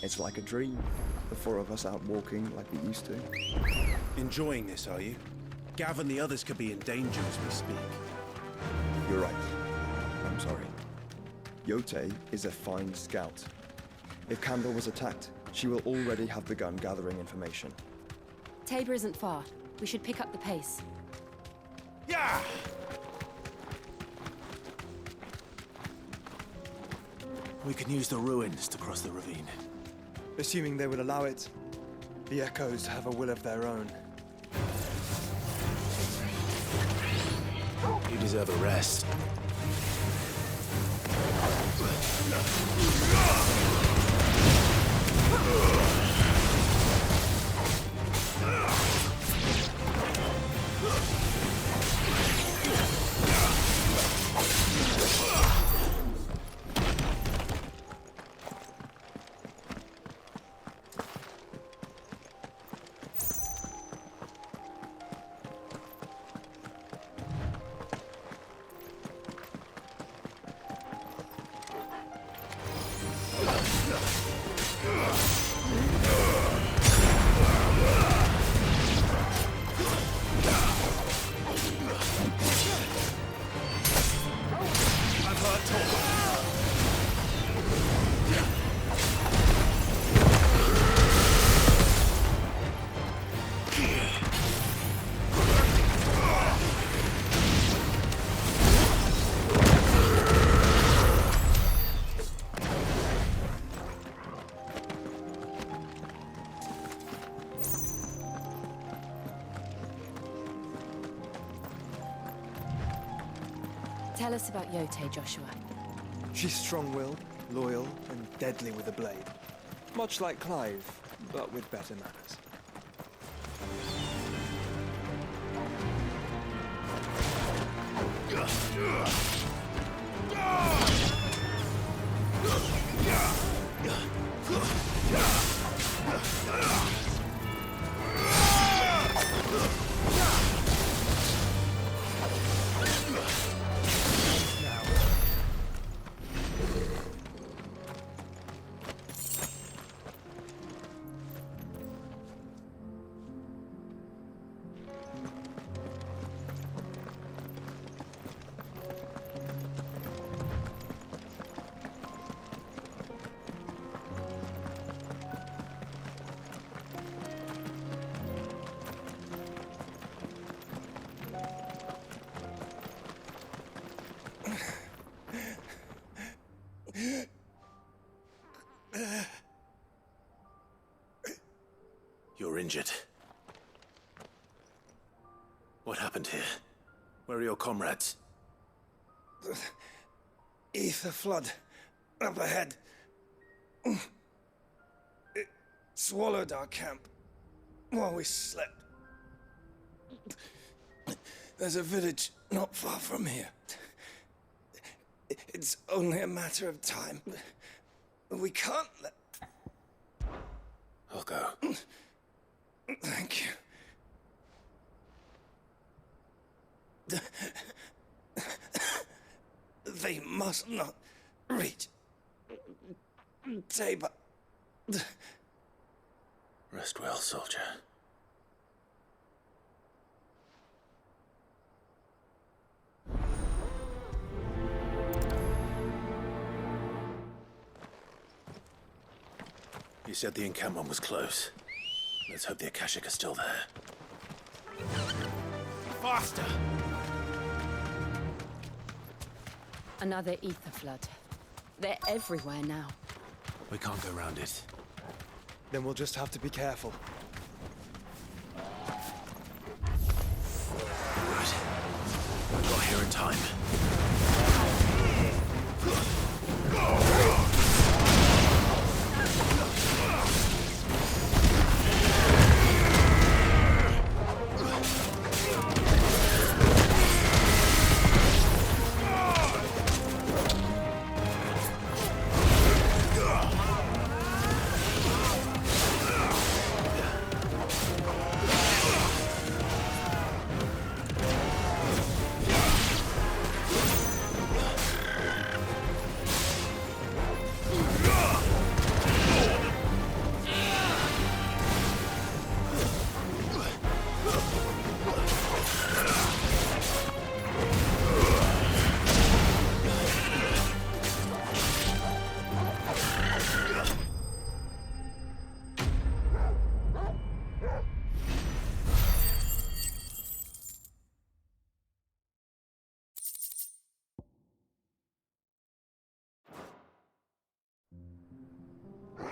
It's like a dream. The four of us out walking like we used to. Enjoying this, are you? Gav and the others could be in danger as we speak. You're right. I'm sorry. Yote is a fine scout. If Candle was attacked, she will already have begun gathering information. Tabor isn't far. We should pick up the pace. Yeah! We can use the ruins to cross the ravine. Assuming they would allow it, the Echoes have a will of their own. You deserve a rest. Tell us about Yote, Joshua. She's strong-willed, loyal, and deadly with a blade. Much like Clive, but with better manners. You're injured. What happened here? Where are your comrades? Ether flood. Up ahead. It swallowed our camp while we slept. There's a village not far from here. It's only a matter of time. We can't let... I'll go. Thank you. They must not reach Tabor. Rest well, soldier. You said the encampment was close. Let's hope the Akashic are still there. Faster! Another ether flood. They're everywhere now. We can't go around it. Then we'll just have to be careful. Good. I got here in time.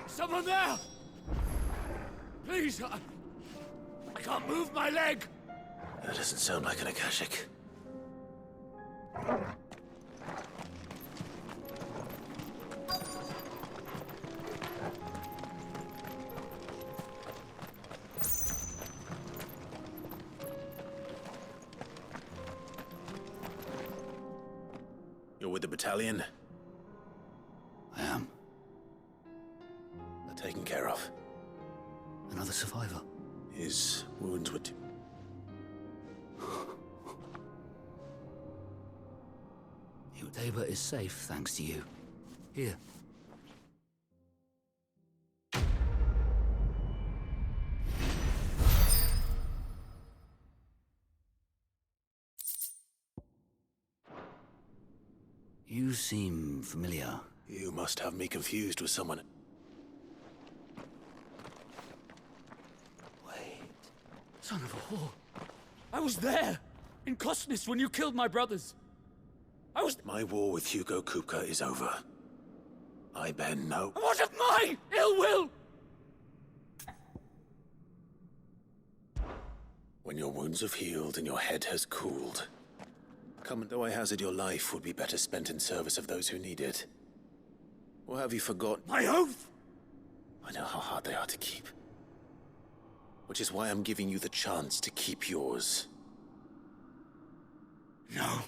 Someone there! Please, I can't move my leg! That doesn't sound like an Akashic. You're with the battalion? I am. They're taken care of. Another survivor. His wounds were Tabor is safe, thanks to you. Here. You seem familiar. You must have me confused with someone. Wait. Son of a whore. I was there! In Kosnis when you killed my brothers! My war with Hugo Kupka is over. I bear no... What of my ill will? When your wounds have healed and your head has cooled, come, though I hazard your life would be better spent in service of those who need it. Or have you forgotten? My oath! I know how hard they are to keep. Which is why I'm giving you the chance to keep yours. No.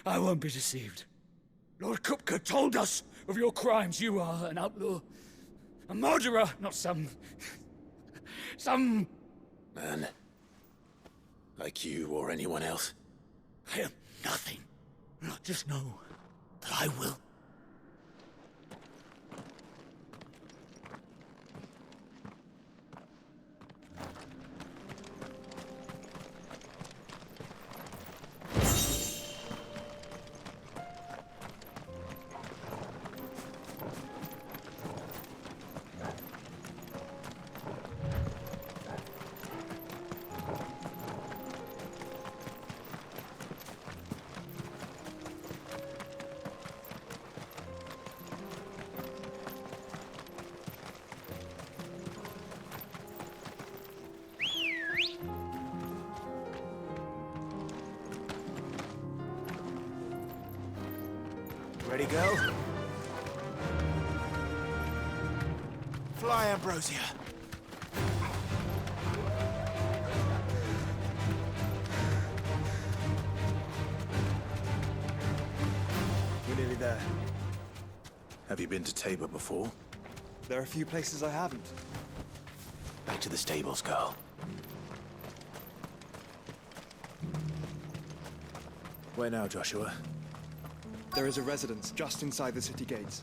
I won't be deceived. Lord Kupka told us of your crimes. You are an outlaw. A murderer, not some... Man. Like you or anyone else. I am nothing. Just know that I will. Ready, go? Fly, Ambrosia. We're nearly there. Have you been to Tabor before? There are a few places I haven't. Back to the stables, girl. Where now, Joshua? There is a residence just inside the city gates.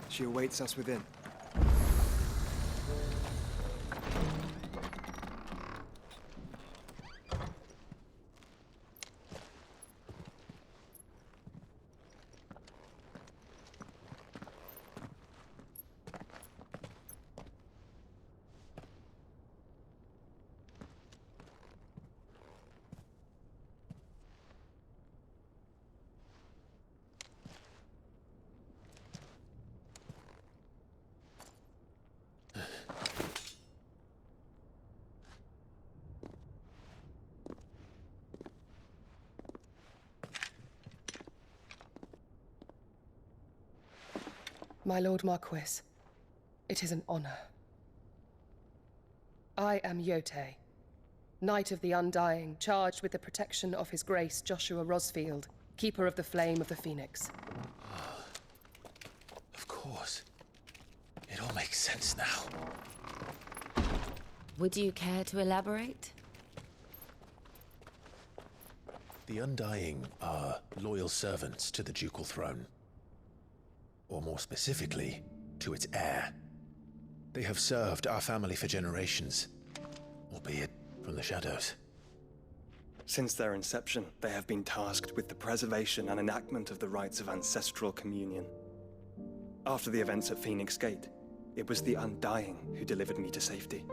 She awaits us within. My Lord Marquis, it is an honor. I am Yote, Knight of the Undying, charged with the protection of His Grace Joshua Rosfield, Keeper of the Flame of the Phoenix. Of course. It all makes sense now. Would you care to elaborate? The Undying are loyal servants to the ducal throne. Or more specifically, to its heir. They have served our family for generations, albeit from the shadows. Since their inception, they have been tasked with the preservation and enactment of the rites of ancestral communion. After the events at Phoenix Gate, it was the Undying who delivered me to safety.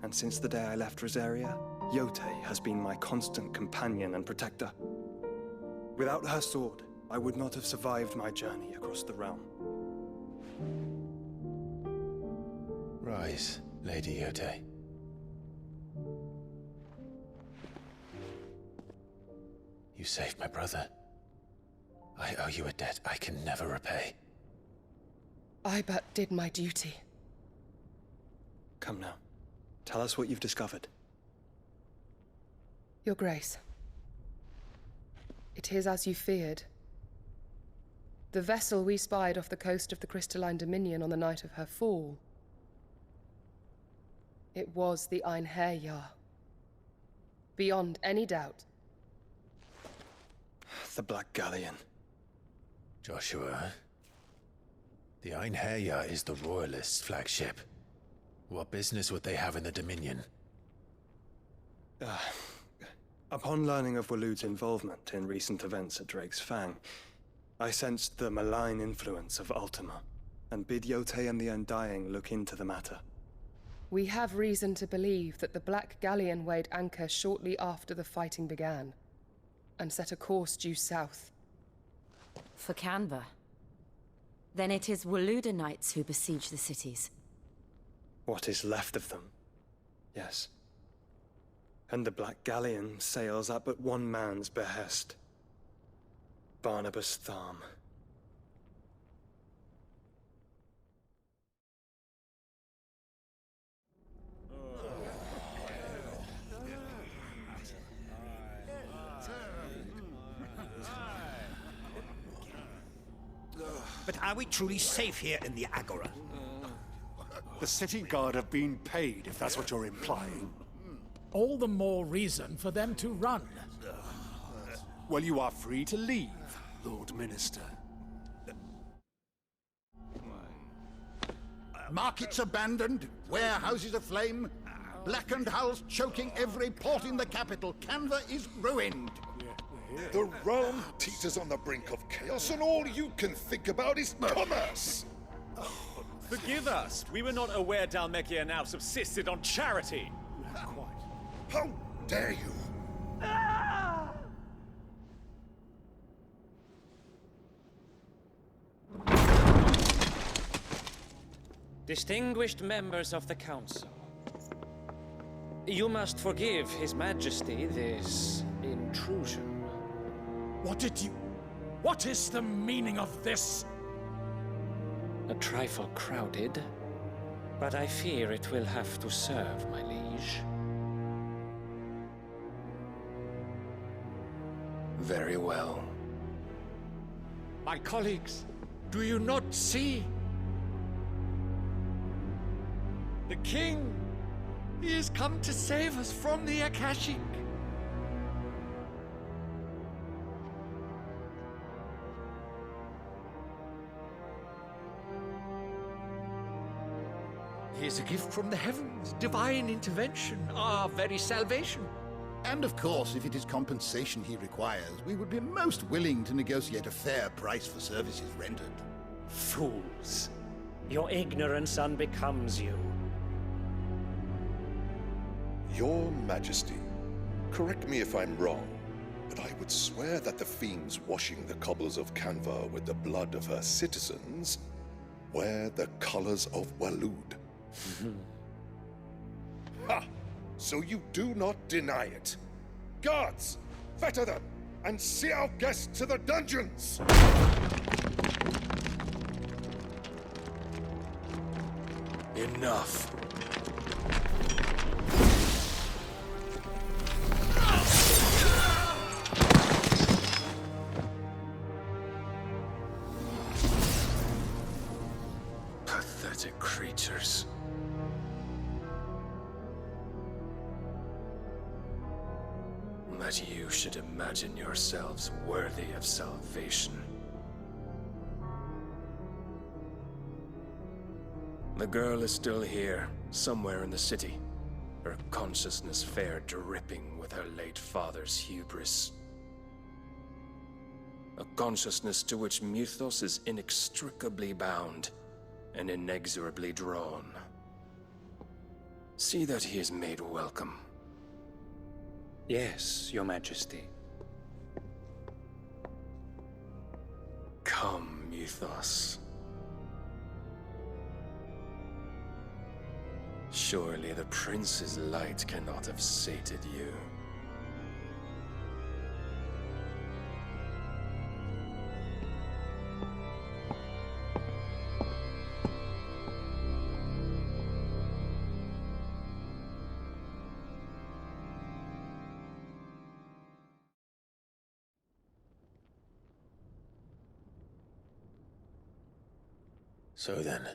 And since the day I left Rosaria, Yote has been my constant companion and protector. Without her sword, I would not have survived my journey across the realm. Rise, Lady Yote. You saved my brother. I owe you a debt I can never repay. I but did my duty. Come now. Tell us what you've discovered. Your Grace. It is as you feared. The vessel we spied off the coast of the Crystalline Dominion on the night of her fall. It was the Einherjar. Beyond any doubt. The Black Galleon. Joshua, the Einherjar is the Royalists' flagship. What business would they have in the Dominion? Upon learning of Waloed's involvement in recent events at Drake's Fang, I sensed the malign influence of Ultima, and bid Yote and the Undying look into the matter. We have reason to believe that the Black Galleon weighed anchor shortly after the fighting began, and set a course due south. For Canva. Then it is Waloed knights who besiege the cities. What is left of them? Yes. And the Black Galleon sails at but one man's behest. Barnabas Tharm. But are we truly safe here in the Agora? The city guard have been paid, if that's what you're implying. All the more reason for them to run. Well, you are free to leave, Lord Minister. Markets abandoned, warehouses aflame, blackened hulls choking every port in the capital. Canva is ruined. The realm teeters on the brink of chaos, and all you can think about is commerce! Forgive us! We were not aware Dhalmekia now subsisted on charity! How dare you! Distinguished members of the Council, you must forgive His Majesty this intrusion. What is the meaning of this? A trifle crowded, but I fear it will have to serve, my liege. Very well. My colleagues, do you not see? The king! He has come to save us from the Akashic! He is a gift from the heavens, divine intervention, our very salvation. And of course, if it is compensation he requires, we would be most willing to negotiate a fair price for services rendered. Fools! Your ignorance unbecomes you. Your Majesty, correct me if I'm wrong, but I would swear that the fiends washing the cobbles of Canva with the blood of her citizens wear the colors of Waloed. Ha! So you do not deny it. Guards, fetter them, and see our guests to the dungeons! Enough. Pathetic creatures. That you should imagine yourselves worthy of salvation. The girl is still here, somewhere in the city. Her consciousness fair dripping with her late father's hubris. A consciousness to which Mythos is inextricably bound and inexorably drawn. See that he is made welcome. Yes, Your Majesty. Come, Mythos. Surely the Prince's light cannot have sated you. So then,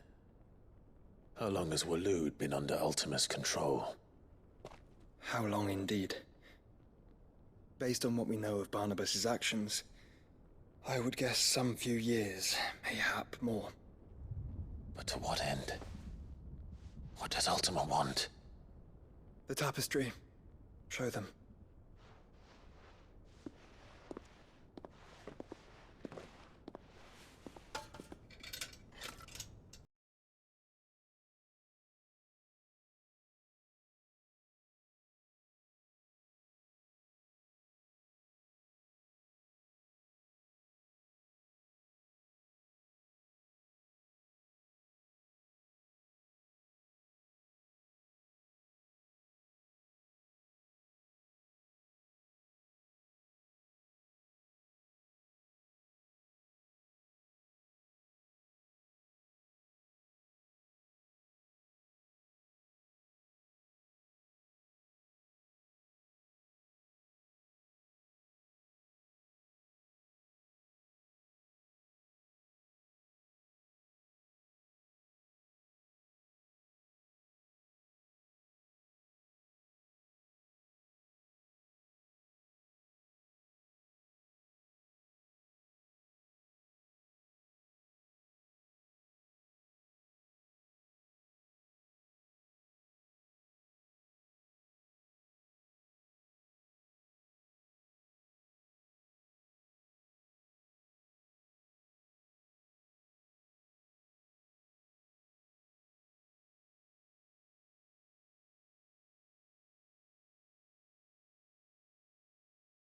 how long has Waloed been under Ultima's control? How long indeed? Based on what we know of Barnabas's actions, I would guess some few years, mayhap more. But to what end? What does Ultima want? The tapestry. Show them.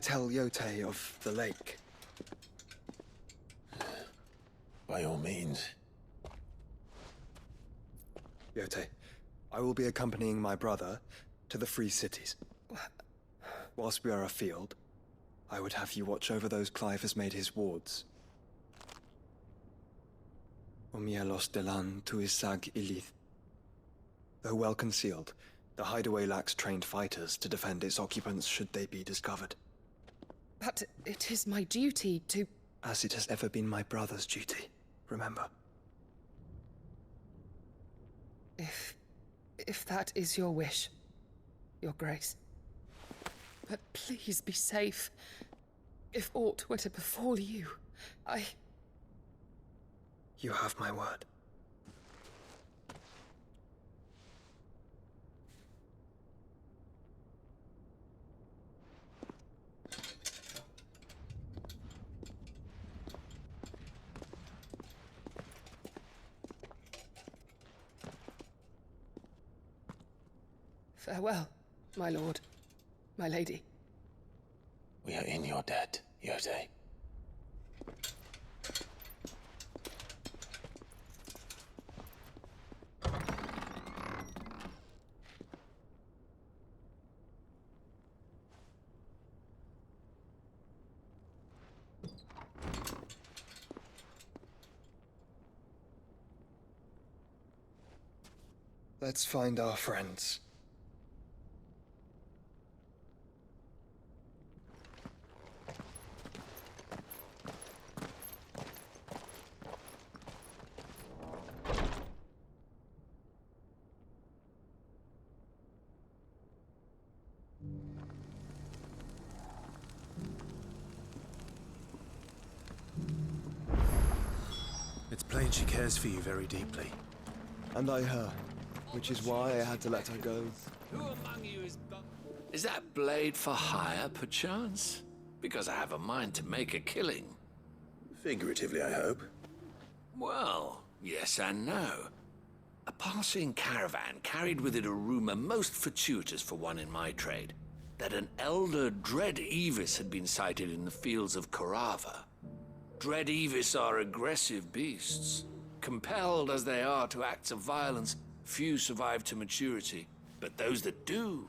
Tell Yote of the lake. By all means. Yote, I will be accompanying my brother to the Free Cities. Whilst we are afield, I would have you watch over those Clive has made his wards. Omielos delan tuisag ilith. Though well concealed, the hideaway lacks trained fighters to defend its occupants should they be discovered. But it is my duty to... As it has ever been my brother's duty, remember. If that is your wish, Your Grace. But please be safe. If aught were to befall you, You have my word. Farewell, my lord, my lady. We are in your debt, Yote. Let's find our friends. It's plain she cares for you very deeply. And I her, which is why I had to let her go. Who among you is that blade for hire, perchance? Because I have a mind to make a killing. Figuratively, I hope. Well, yes and no. A passing caravan carried with it a rumor most fortuitous for one in my trade, that an elder Dread Evis had been sighted in the fields of Korava. Dread Evis are aggressive beasts, compelled as they are to acts of violence Few survive to maturity, but those that do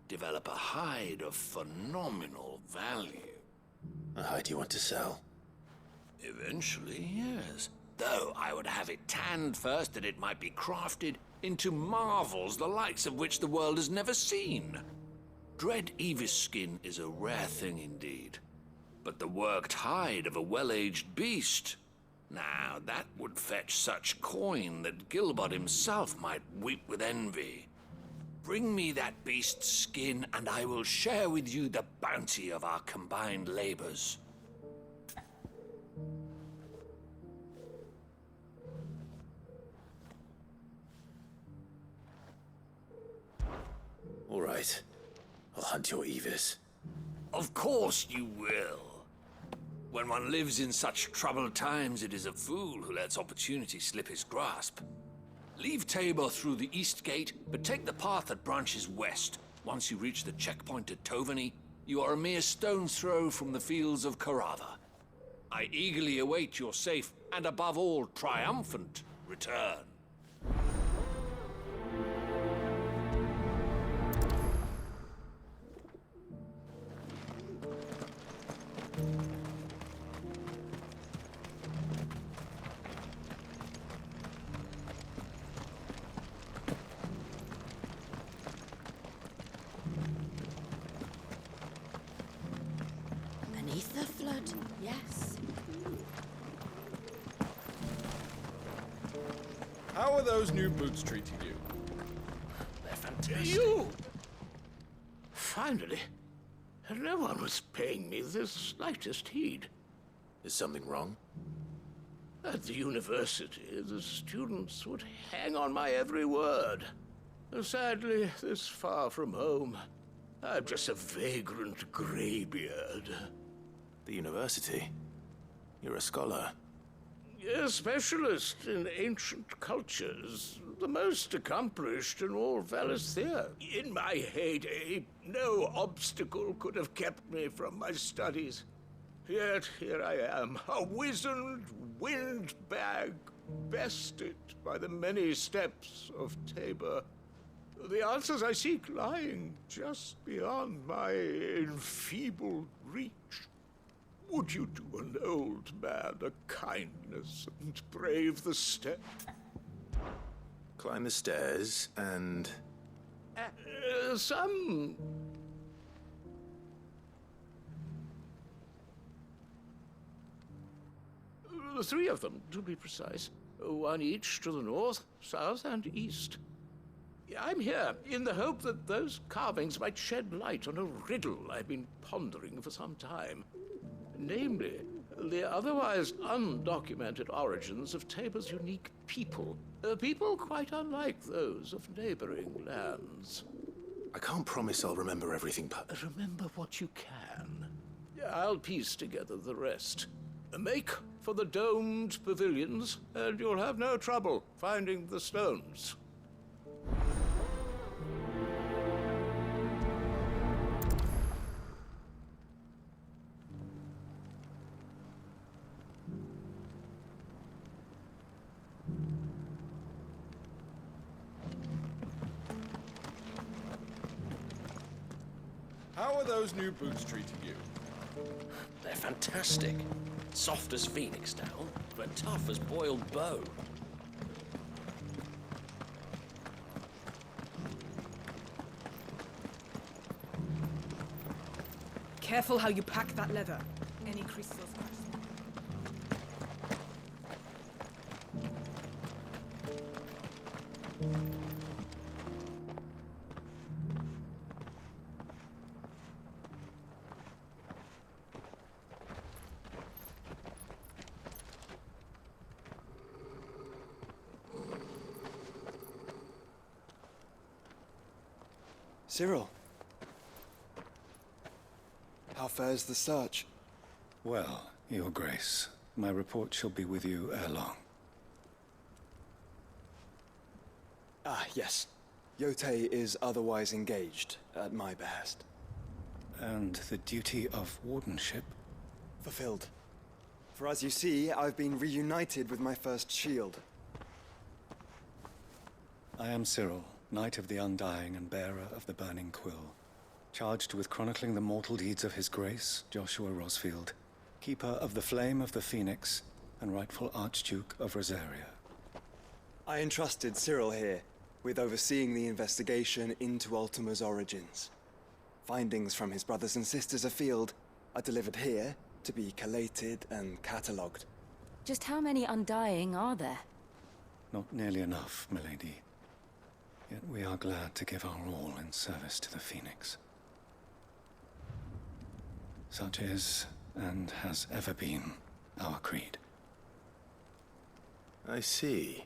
develop a hide of phenomenal value. A hide you want to sell? Eventually, yes. Though I would have it tanned first that it might be crafted into marvels the likes of which the world has never seen. Dread Evis skin is a rare thing indeed. But the worked hide of a well-aged beast, now that would fetch such coin that Gilbert himself might weep with envy. Bring me that beast's skin, and I will share with you the bounty of our combined labors. All right. I'll hunt your Evis. Of course you will. When one lives in such troubled times, it is a fool who lets opportunity slip his grasp. Leave Tabor through the east gate, but take the path that branches west. Once you reach the checkpoint at Tovany, you are a mere stone's throw from the fields of Caratha. I eagerly await your safe, and above all, triumphant return. Beneath the flood, yes. How are those new boots treating you? They're fantastic. You! Finally. No one was paying me the slightest heed. Is something wrong? At the university, the students would hang on my every word. Sadly, this far from home, I'm just a vagrant graybeard. The university? You're a scholar. A specialist in ancient cultures, the most accomplished in all Valisthea. In my heyday, no obstacle could have kept me from my studies. Yet here I am, a wizened windbag, bested by the many steps of Tabor. The answers I seek lying just beyond my enfeebled reach. Would you do an old man a kindness and brave the step? Climb the stairs and... Some... Three of them, to be precise. One each to the north, south, and east. I'm here in the hope that those carvings might shed light on a riddle I've been pondering for some time. Namely, the otherwise undocumented origins of Tabor's unique people. People quite unlike those of neighboring lands. I can't promise I'll remember everything, but... Remember what you can. I'll piece together the rest. Make for the domed pavilions, and you'll have no trouble finding the stones. How are those new boots treating you? They're fantastic. Soft as phoenix down, but tough as boiled bow. Careful how you pack that leather. Any crystals? Cyril. How fares the search? Well, Your Grace, my report shall be with you ere long. Ah, yes. Yotei is otherwise engaged, at my behest. And the duty of wardenship? Fulfilled. For as you see, I've been reunited with my first shield. I am Cyril, Knight of the Undying and bearer of the Burning Quill, charged with chronicling the mortal deeds of His Grace, Joshua Rosfield, Keeper of the Flame of the Phoenix, and rightful Archduke of Rosaria. I entrusted Cyril here with overseeing the investigation into Ultima's origins. Findings from his brothers and sisters afield are delivered here to be collated and catalogued. Just how many Undying are there? Not nearly enough, milady. Yet we are glad to give our all in service to the Phoenix. Such is, and has ever been, our creed. I see.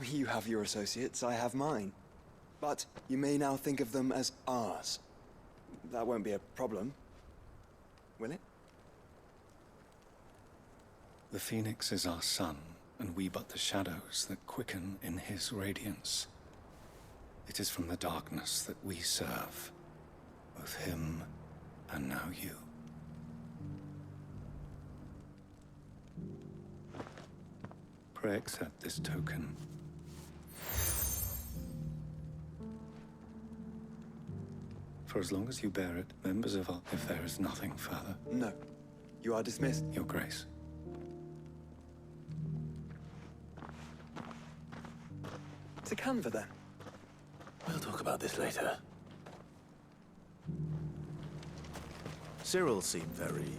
You have your associates, I have mine. But you may now think of them as ours. That won't be a problem, will it? The Phoenix is our sun, and we but the shadows that quicken in his radiance. It is from the darkness that we serve, both him and now you. Pray accept this token. For as long as you bear it, members of our... If there is nothing further... No. You are dismissed. Your Grace. To Canva, then. We'll talk about this later. Cyril seemed very,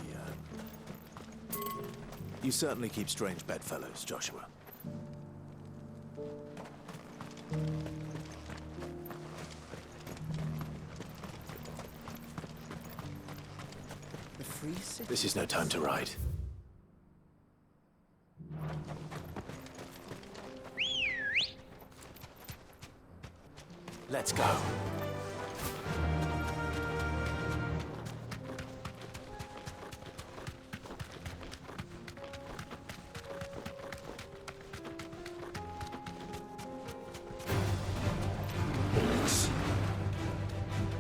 You certainly keep strange bedfellows, Joshua. The Free City? This is no time to ride. Let's go.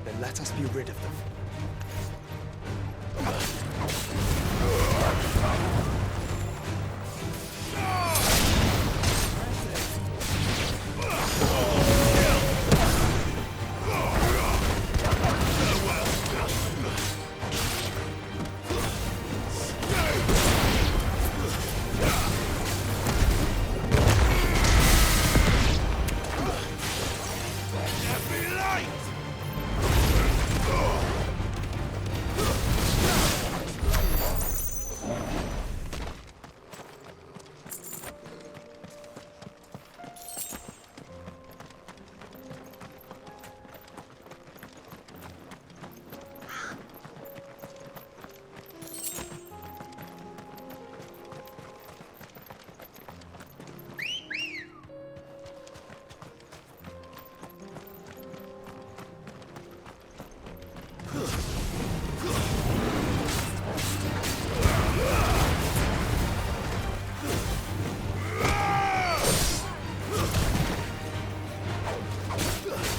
Then let us be rid of them.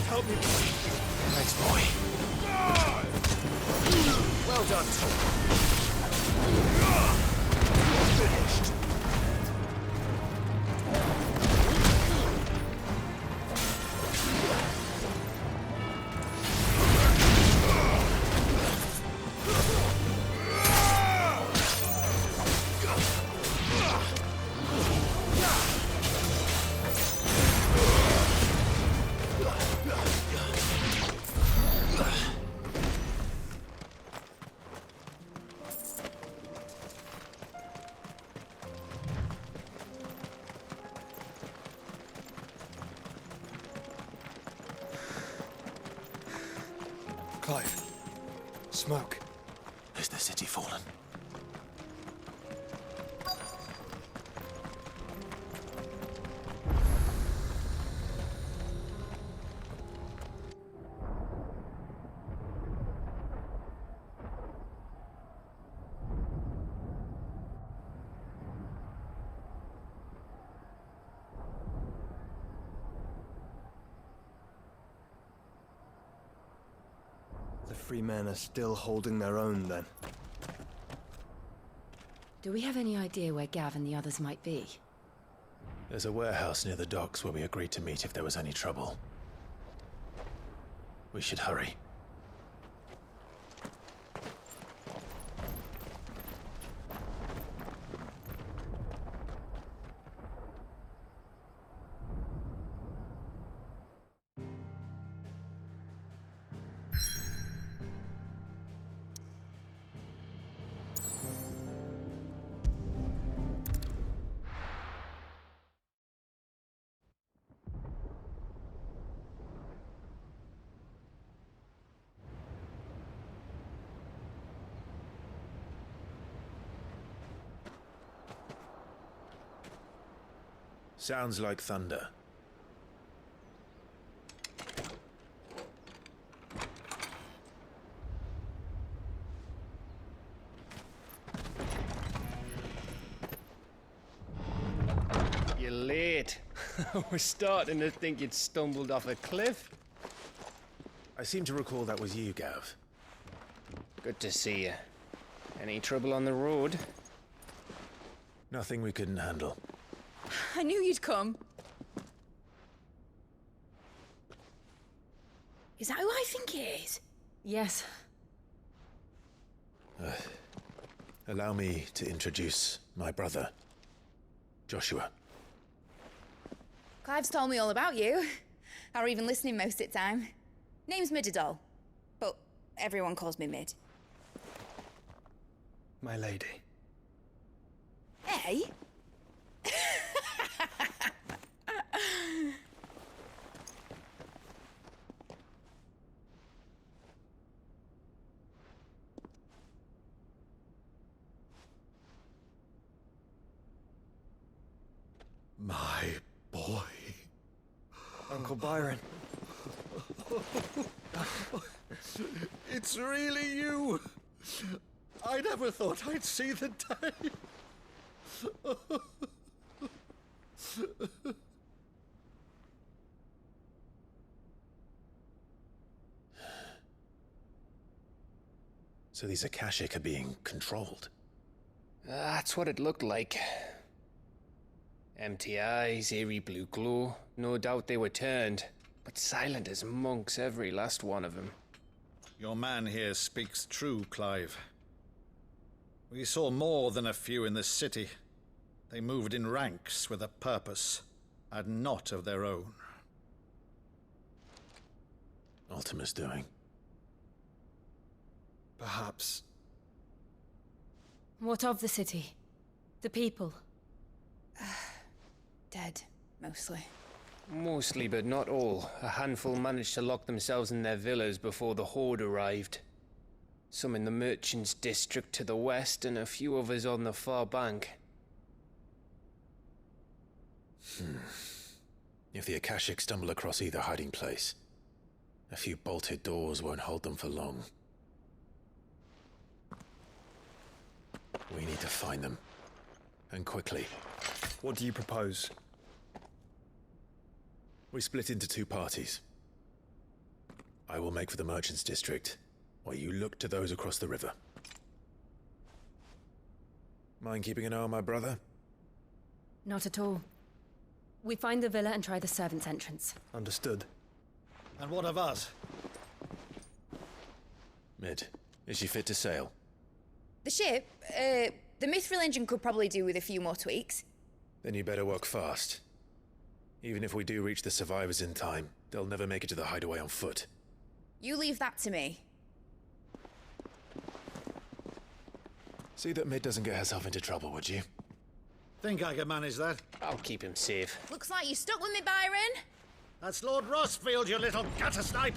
Help me. Thanks, boy. Well done, finished. Clive. Smoke. Has the city fallen? The free men are still holding their own, then. Do we have any idea where Gav and the others might be? There's a warehouse near the docks where we agreed to meet if there was any trouble. We should hurry. Sounds like thunder. You're late. We're starting to think you'd stumbled off a cliff. I seem to recall that was you, Gav. Good to see you. Any trouble on the road? Nothing we couldn't handle. I knew you'd come. Is that who I think it is? Yes. Allow me to introduce my brother, Joshua. Clive's told me all about you. Or even listening most of the time. Name's Midadol, but everyone calls me Mid. My lady. Hey? My boy. Uncle Byron. It's really you. I never thought I'd see the day. So these Akashic are being controlled? That's what it looked like. Empty eyes, eerie blue glow. No doubt they were turned, but silent as monks, every last one of them. Your man here speaks true, Clive. We saw more than a few in the city. They moved in ranks with a purpose, and not of their own. Ultima's doing. Perhaps. What of the city? The people? Dead, mostly. Mostly, but not all. A handful managed to lock themselves in their villas before the Horde arrived. Some in the Merchants' District to the west, and a few others on the far bank. If the Akashic stumble across either hiding place, a few bolted doors won't hold them for long. We need to find them. And quickly. What do you propose? We split into two parties. I will make for the Merchants' District, while you look to those across the river. Mind keeping an eye on my brother? Not at all. We find the villa and try the servants' entrance. Understood. And what of us? Mid, is she fit to sail? The ship, the Mithril engine could probably do with a few more tweaks. Then you better work fast. Even if we do reach the survivors in time, they'll never make it to the hideaway on foot. You leave that to me. See that Mid doesn't get herself into trouble, would you? Think I can manage that? I'll keep him safe. Looks like you stuck with me, Byron. That's Lord Rossfield, you little gutter snipe!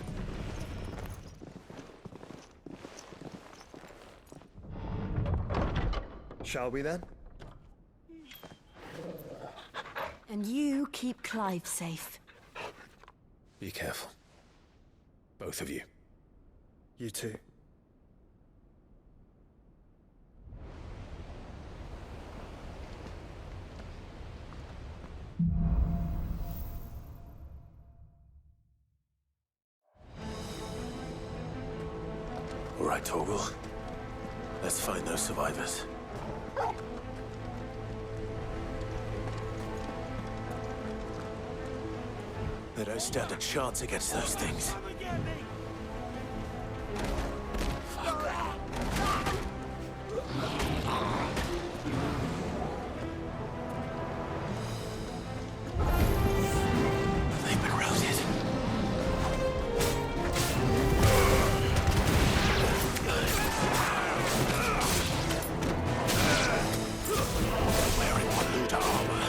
Shall we then? And you keep Clive safe. Be careful. Both of you. You too. All right, Torgal. Let's find those survivors. They don't stand a chance against those things. They've been routed. Wearing Waluda armor.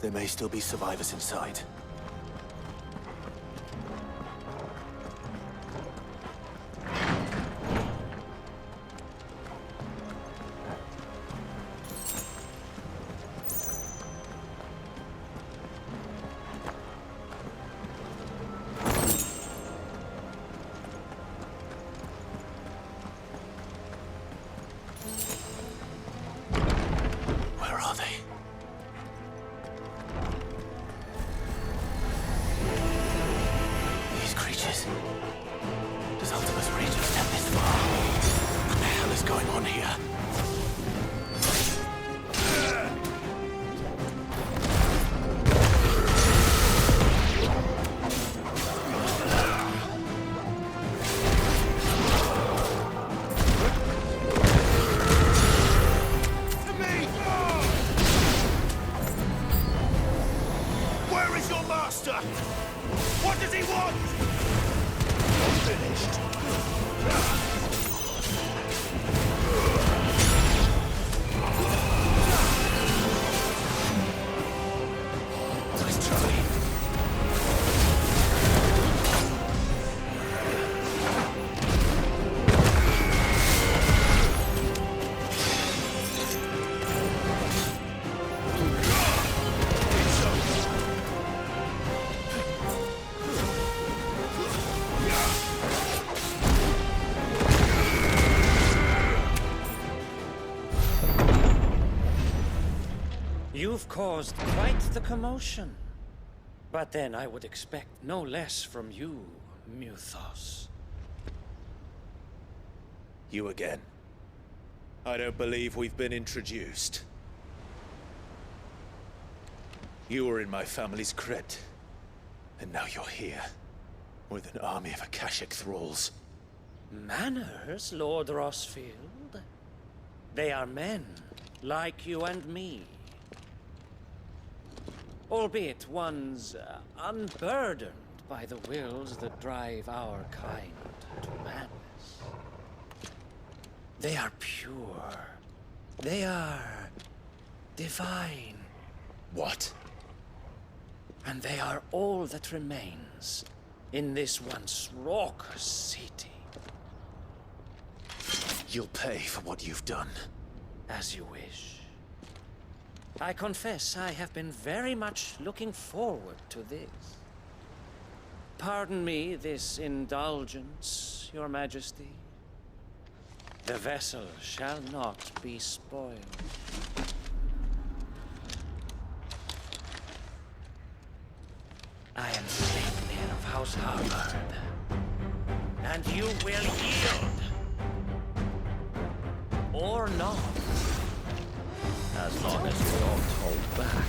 There may still be survivors inside. Where are they? These creatures. Does Ultimus Reach extend this far? What the hell is going on here? Where is your master? What does he want? Finished. Nice try. You've caused quite the commotion. But then I would expect no less from you, Muthos. You again. I don't believe we've been introduced. You were in my family's crypt. And now you're here. With an army of Akashic thralls. Manners, Lord Rosfield? They are men, like you and me. Albeit ones unburdened by the wills that drive our kind to madness. They are pure. They are divine. What? And they are all that remains in this once raucous city. You'll pay for what you've done. As you wish. I confess I have been very much looking forward to this. Pardon me this indulgence, Your Majesty. The vessel shall not be spoiled. I am Sleipnir of House Harvard, and you will yield. Or not. As long as you don't hold back.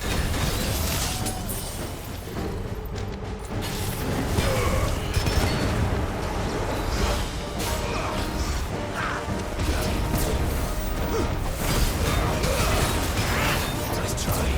Nice try.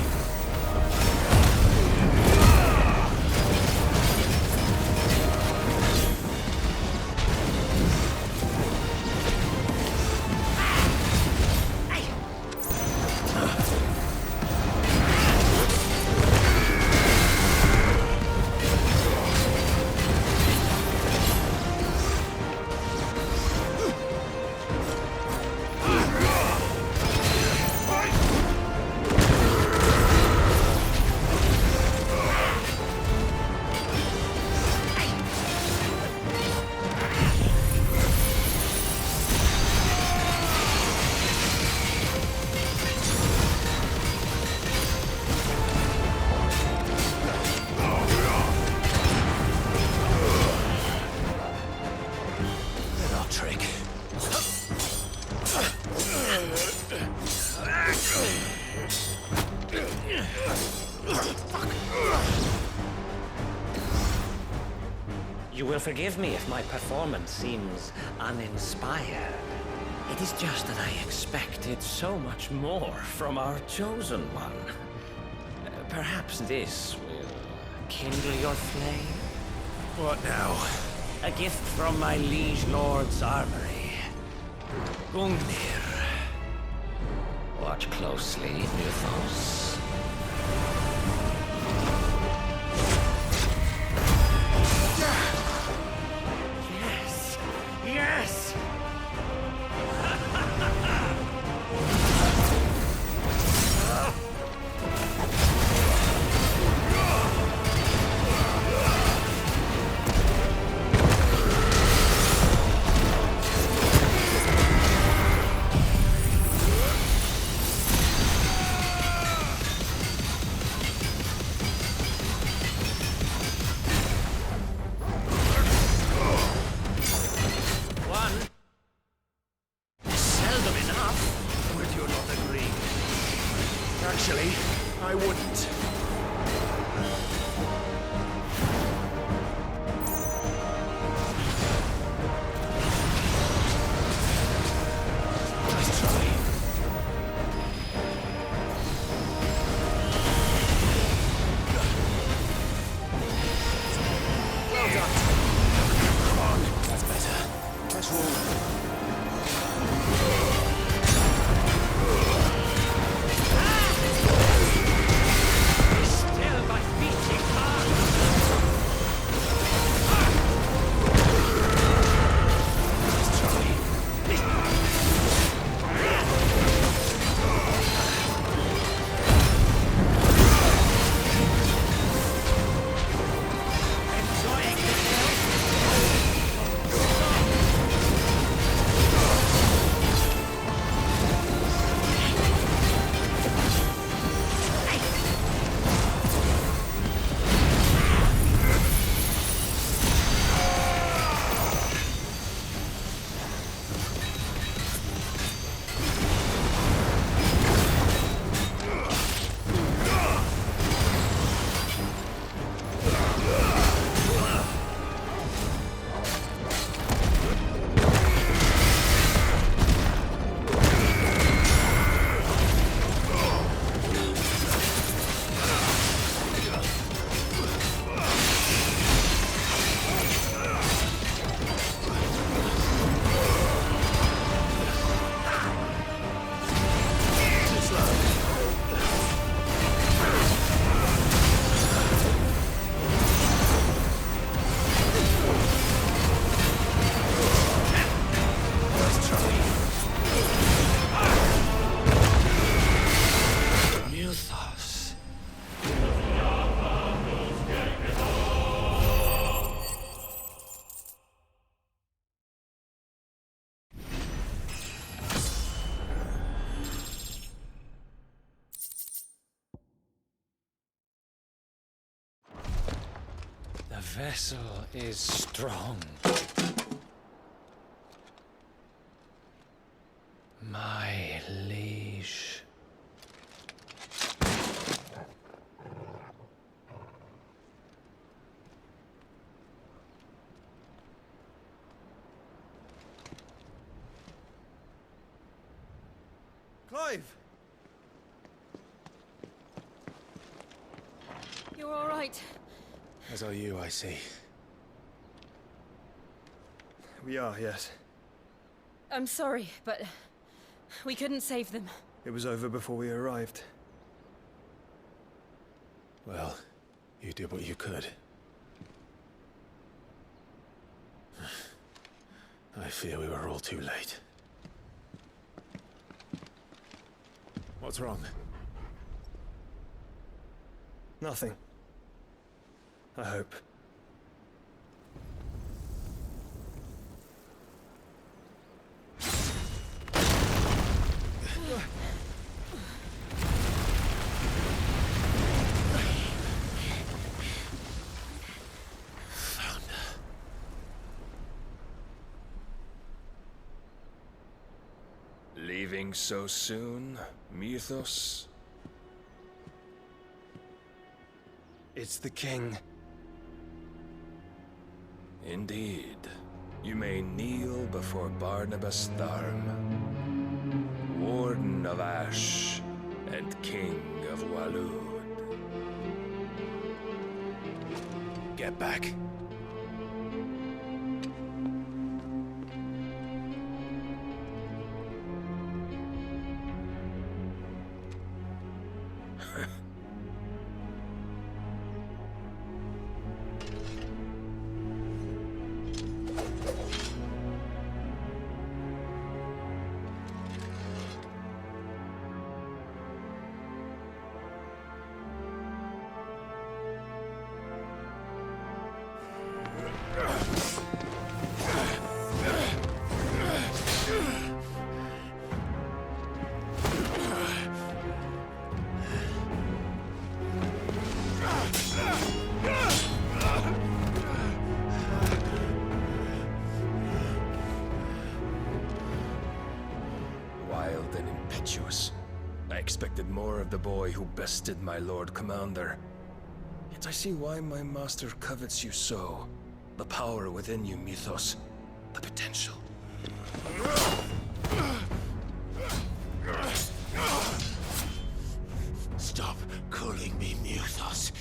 You will forgive me if my performance seems uninspired. It is just that I expected so much more from our chosen one. Perhaps this will kindle your flame? What now? A gift from my liege lord's armory. Gungnir. Watch closely, Muthos. vessel is strong. My liege. Clive! You're all right. As are you, I see. We are, yes. I'm sorry, but we couldn't save them. It was over before we arrived. Well, you did what you could. I fear we were all too late. What's wrong? Nothing. I hope. Leaving so soon, Mythos? It's the king. Indeed. You may kneel before Barnabas Tharm, Warden of Ash and King of Waloed. Get back. Wild and impetuous. I expected more of the boy who bested my Lord Commander. Yet I see why my master covets you so. The power within you, Mythos. The potential. Stop calling me Mythos.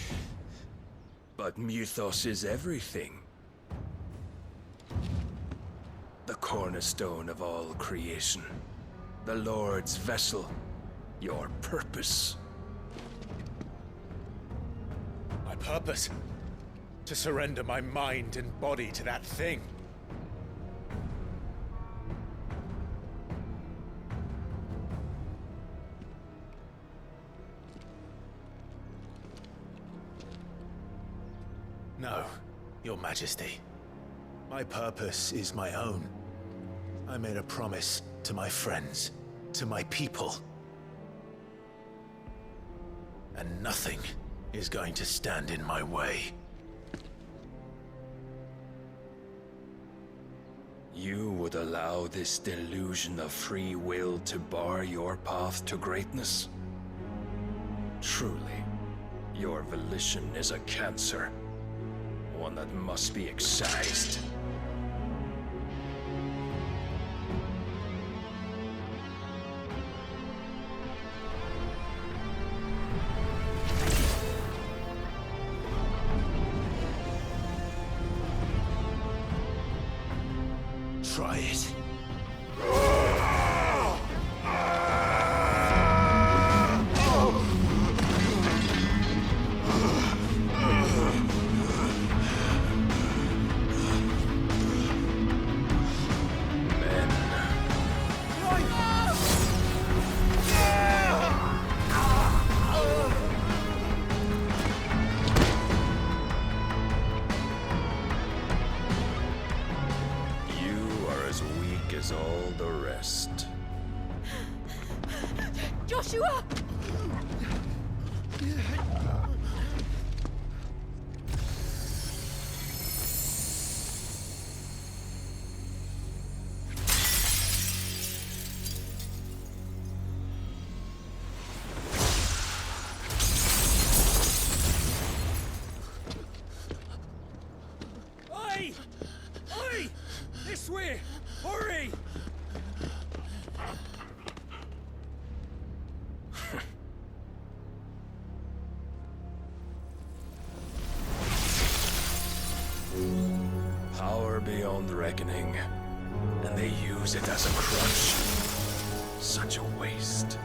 But Mythos is everything. The cornerstone of all creation. The Lord's vessel. Your purpose. My purpose? To surrender my mind and body to that thing. No, Your Majesty. My purpose is my own. I made a promise to my friends, to my people. And nothing is going to stand in my way. You would allow this delusion of free will to bar your path to greatness? Truly, your volition is a cancer. One that must be excised. Try it. As all the rest. Joshua! Oi! Oi! This way! Hurry! Power beyond reckoning, and they use it as a crutch. Such a waste.